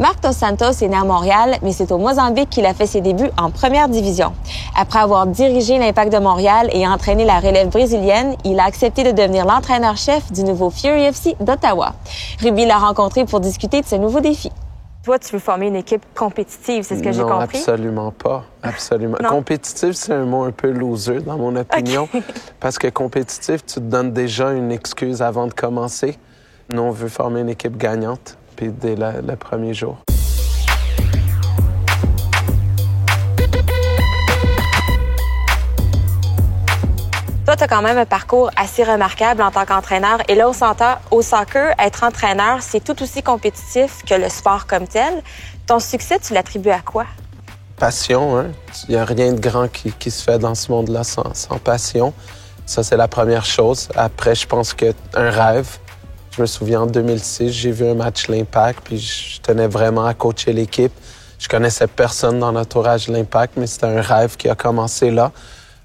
Marc Dos Santos est né à Montréal, mais c'est au Mozambique qu'il a fait ses débuts en première division. Après avoir dirigé l'Impact de Montréal et entraîné la relève brésilienne, il a accepté de devenir l'entraîneur-chef du nouveau Fury FC d'Ottawa. Ruby l'a rencontré pour discuter de ce nouveau défi. Toi, tu veux former une équipe compétitive, c'est ce que j'ai compris? Non, absolument pas. Absolument. Non. Compétitif, c'est un mot un peu loser, dans mon opinion. Okay. Parce que compétitif, tu te donnes déjà une excuse avant de commencer. Nous, on veut former une équipe gagnante, puis dès le premier jour. Toi, tu as quand même un parcours assez remarquable en tant qu'entraîneur. Et là, on s'entend, au soccer, être entraîneur, c'est tout aussi compétitif que le sport comme tel. Ton succès, tu l'attribues à quoi? Passion, hein? Il n'y a rien de grand qui se fait dans ce monde-là sans passion. Ça, c'est la première chose. Après, je pense qu'un rêve. Je me souviens, en 2006, j'ai vu un match l'Impact, puis je tenais vraiment à coacher l'équipe. Je connaissais personne dans l'entourage de l'Impact, mais c'était un rêve qui a commencé là.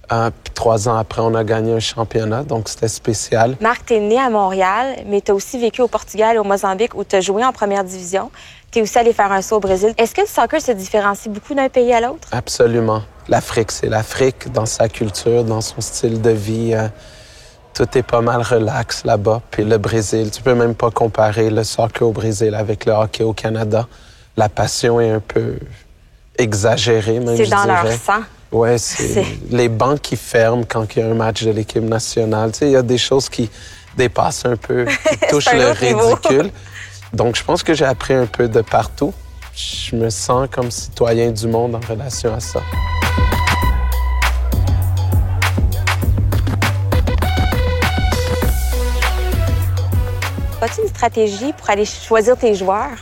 Puis 3 ans après, on a gagné un championnat, donc c'était spécial. Marc, t'es né à Montréal, mais t'as aussi vécu au Portugal et au Mozambique où t'as joué en première division. T'es aussi allé faire un saut au Brésil. Est-ce que le soccer se différencie beaucoup d'un pays à l'autre? Absolument. L'Afrique, c'est l'Afrique dans sa culture, dans son style de vie. Tout est pas mal relax là-bas. Puis le Brésil, tu peux même pas comparer le soccer au Brésil avec le hockey au Canada. La passion est un peu exagérée, même, je dirais. C'est dans leur sang. Oui, c'est les bancs qui ferment quand il y a un match de l'équipe nationale. Tu sais, il y a des choses qui dépassent un peu, qui touchent le ridicule. Donc, je pense que j'ai appris un peu de partout. Je me sens comme citoyen du monde en relation à ça. As-tu une stratégie pour aller choisir tes joueurs?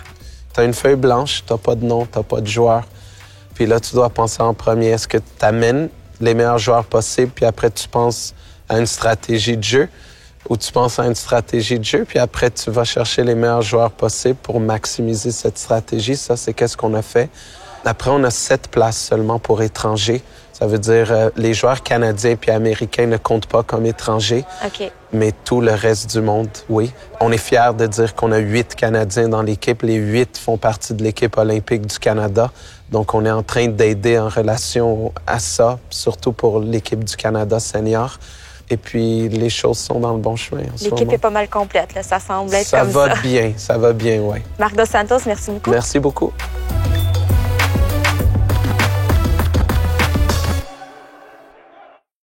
Tu as une feuille blanche, tu n'as pas de nom, tu n'as pas de joueur. Puis là, tu dois penser en premier, est-ce que tu amènes les meilleurs joueurs possibles, puis après, tu penses à une stratégie de jeu, ou tu penses à une stratégie de jeu, puis après, tu vas chercher les meilleurs joueurs possibles pour maximiser cette stratégie. Ça, c'est qu'est-ce qu'on a fait. Après, on a 7 places seulement pour étrangers. Ça veut dire les joueurs canadiens puis américains ne comptent pas comme étrangers. OK. Mais tout le reste du monde, oui. On est fiers de dire qu'on a 8 Canadiens dans l'équipe. Les 8 font partie de l'équipe olympique du Canada. Donc, on est en train d'aider en relation à ça, surtout pour l'équipe du Canada senior. Et puis, les choses sont dans le bon chemin en ce moment. L'équipe est pas mal complète, là. Ça semble être comme ça. Ça va bien, oui. Marc Dos Santos, merci beaucoup. Merci beaucoup.